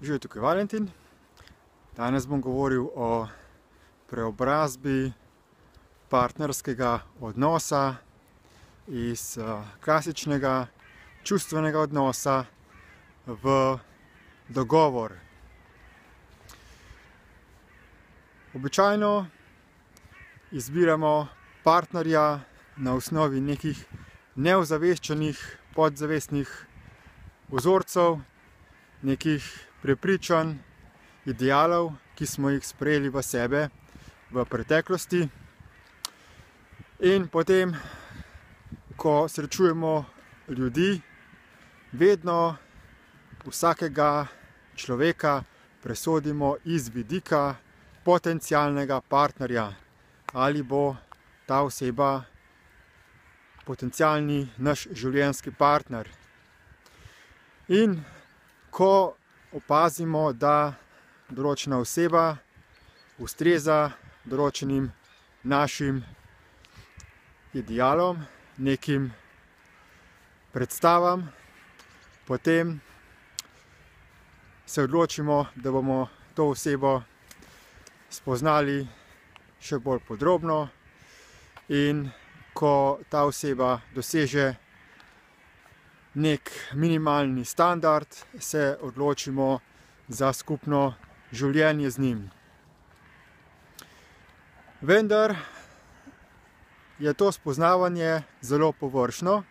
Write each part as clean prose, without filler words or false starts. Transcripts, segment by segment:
Živijo, tukaj Valentin. Danes bom govoril o preobrazbi partnerskega odnosa iz klasičnega čustvenega odnosa v dogovor. Običajno izbiramo partnerja na osnovi nekih neozaveščenih, podzavestnih vzorcev, nekih prepričanj, idealov, ki smo jih sprejeli v sebe v preteklosti. In potem, ko srečujemo ljudi, vedno vsakega človeka presodimo iz vidika potencialnega partnerja, ali bo ta oseba potencialni naš življenjski partner. In ko opazimo, da določena oseba ustreza določenim našim idealom, nekim predstavam, potem se odločimo, da bomo to osebo spoznali še bolj podrobno, in ko ta oseba doseže nek minimalni standard, se odločimo za skupno življenje z njim. Vendar je to spoznavanje zelo površno.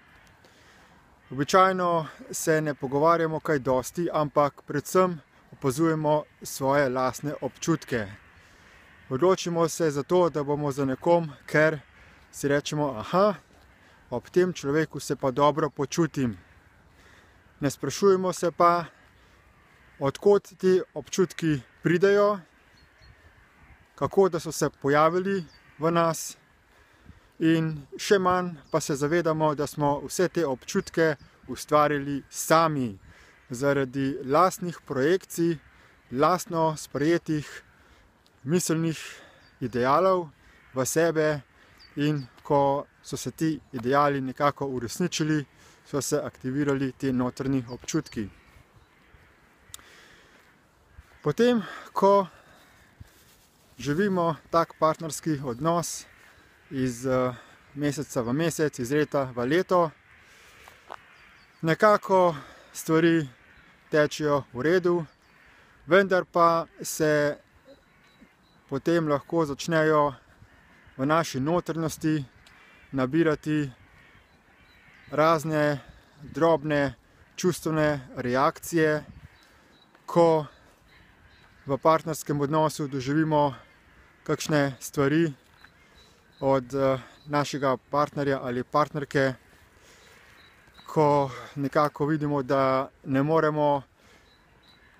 Običajno se ne pogovarjamo kaj dosti, ampak predvsem opazujemo svoje lastne občutke. Odločimo se za to, da bomo za nekom, ker si rečemo, ob tem človeku se pa dobro počutim. Ne sprašujemo se pa, od kod ti občutki pridejo, kako da so se pojavili v nas, in še manj pa se zavedamo, da smo vse te občutke ustvarili sami zaradi lastnih projekcij, lastno sprejetih miselnih idealov v sebe, in ko so se ti ideali nekako uresničili, so se aktivirali ti notranji občutki. Potem, ko živimo tak partnerski odnos iz meseca v mesec, iz leta v leto, nekako stvari tečejo v redu, vendar pa se potem lahko začnejo v naši notranjosti nabirati razne drobne čustvene reakcije, ko v partnerskem odnosu doživimo kakšne stvari od našega partnerja ali partnerke, ko nekako vidimo, da ne moremo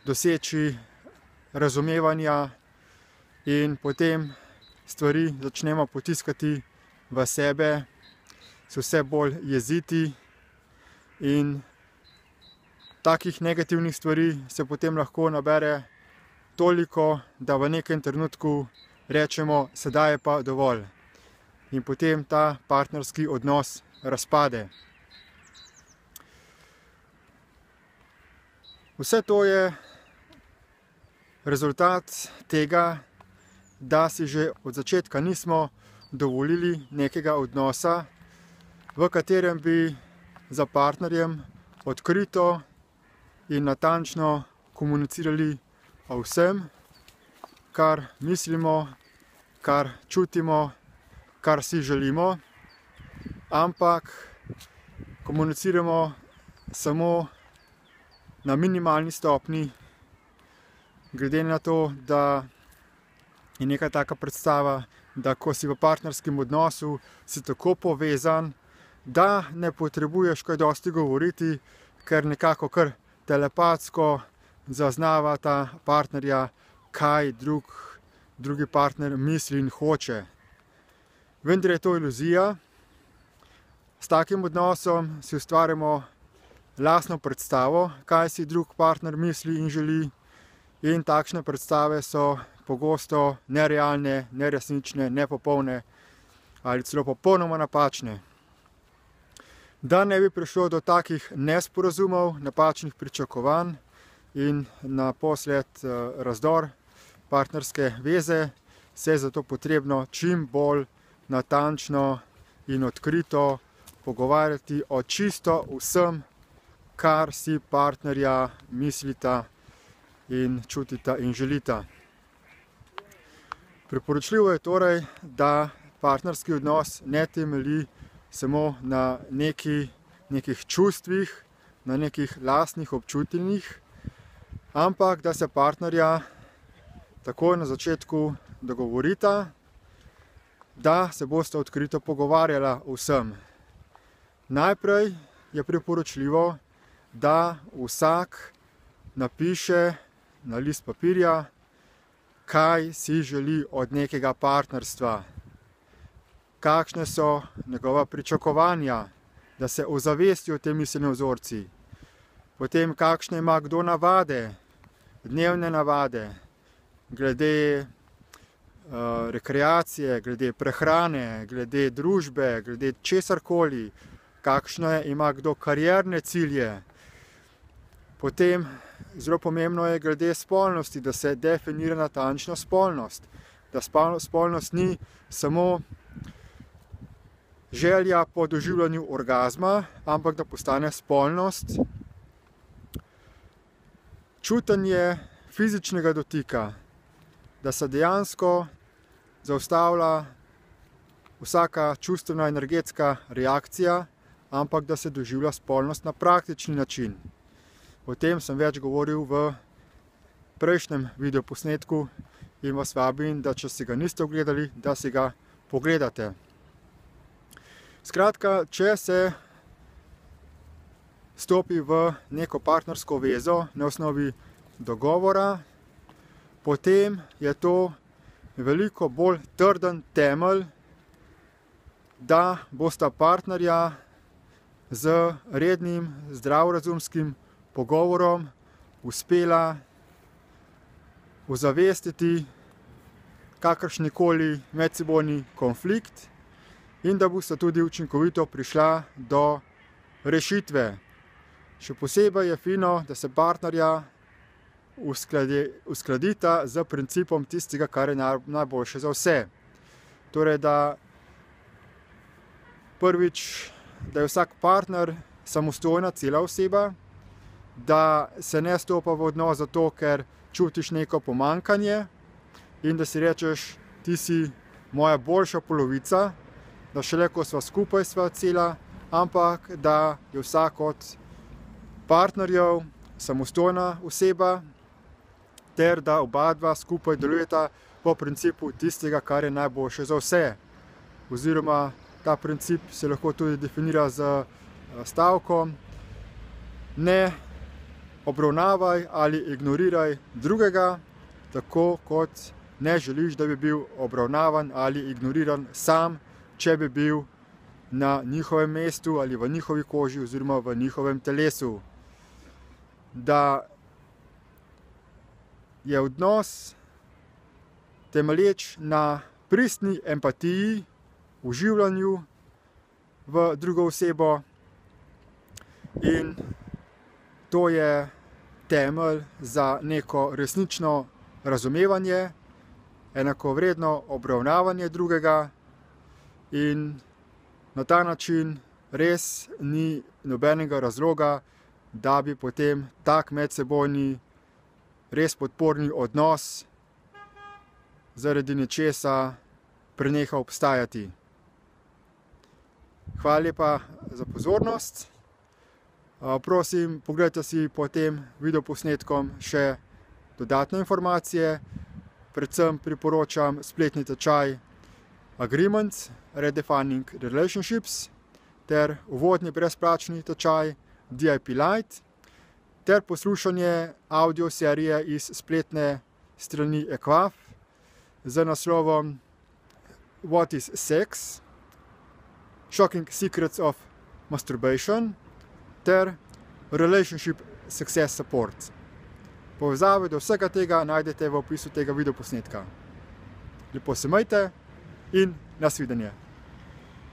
doseči razumevanja, in potem stvari začnemo potiskati v sebe, so vse bolj jeziti, in takih negativnih stvari se potem lahko nabere toliko, da v nekem trenutku rečemo, sedaj je pa dovolj. In potem ta partnerski odnos razpade. Vse to je rezultat tega, da si že od začetka nismo dovolili nekega odnosa, v katerem bi za partnerjem odkrito in natančno komunicirali o vsem, kar mislimo, kar čutimo, kar si želimo, ampak komuniciramo samo na minimalni stopni, glede na to, da je neka taka predstava, da ko si v partnerskem odnosu, si tako povezan, da ne potrebuješ kaj dosti govoriti, ker nekako kar telepatsko zaznava ta partnerja, kaj drugi partner misli in hoče. Vendar je to iluzija. S takim odnosom si ustvarjamo lastno predstavo, kaj si drug partner misli in želi, in takšne predstave so pogosto nerealne, neresnične, nepopolne ali celo popolnoma napačne. Da ne bi prišlo do takih nesporazumov, napačnih pričakovanj, in naposled razdor partnerske veze, se je zato potrebno čim bolj natančno in odkrito pogovarjati o čisto vsem, kar si partnerja mislita in čutita in želita. Priporočljivo je torej, da partnerski odnos ne temelji samo na nekih čustvih, na nekih lastnih občutenjih, ampak da se partnerja takoj na začetku dogovorita, da se bosta odkrito pogovarjala o vsem. Najprej je priporočljivo, da vsak napiše na list papirja, kaj si želi od nekega partnerstva, kakšne so njegova pričakovanja, da se ozavesti o tem miselni vzorci, potem kakšne ima kdo navade, dnevne navade, glede rekreacije, glede prehrane, glede družbe, glede česarkoli, kakšne ima kdo karierne cilje. Potem zelo pomembno je glede spolnosti, da se definira natančno spolnost, da spolnost ni samo želja po doživljanju orgazma, ampak da postane spolnost čutenje fizičnega dotika, da se dejansko zaustavlja vsaka čustvena energetska reakcija, ampak da se doživlja spolnost na praktični način. O tem sem več govoril v prejšnjem videoposnetku in vas vabim, da če si ga niste ogledali, da si ga pogledate. Skratka, če se stopi v neko partnersko vezo na osnovi dogovora, potem je to veliko bolj trden temelj, da bosta partnerja z rednim zdravorazumskim pogovorom uspela ozavestiti kakršnikoli medsebojni konflikt in da bosta tudi učinkovito prišla do rešitve. Še posebej je fino, da se partnerja uskladita z principom tistega, kar je najboljše za vse. Torej, da prvič, da je vsak partner samostojna cela oseba, da se ne stopa v odnos zato, ker čutiš neko pomanjkanje in da si rečeš, ti si moja boljša polovica, da šele ko sva skupaj, sva cela, ampak da je vsak od partnerjev samostojna oseba ter da oba dva skupaj delujeta po principu tistega, kar je najboljše za vse. Oziroma ta princip se lahko tudi definira z stavkom: ne obravnavaj ali ignoriraj drugega, tako kot ne želiš, da bi bil obravnavan ali ignoriran sam, če bi bil na njihovem mestu ali v njihovi koži oziroma v njihovem telesu. Da je odnos temelječ na pristni empatiji, vživljanju v drugo osebo, in to je temelj za neko resnično razumevanje, enakovredno obravnavanje drugega, in na ta način res ni nobenega razloga, da bi potem tak medsebojni res podporni odnos zaradi nečesa prenehal obstajati. Hvala lepa za pozornost. Prosim, pogledajte si po tem videoposnetkom še dodatne informacije. Predvsem priporočam spletni tečaj Agreements Redefining Relationships ter uvodni brezplačni tečaj DIP Lite ter poslušanje audio serije iz spletne strani EQUAF z naslovom What is Sex? Shocking Secrets of Masturbation ter Relationship Success Support. Povezave do vsega tega najdete v opisu tega videoposnetka. Lepo se majte in nasvidenje!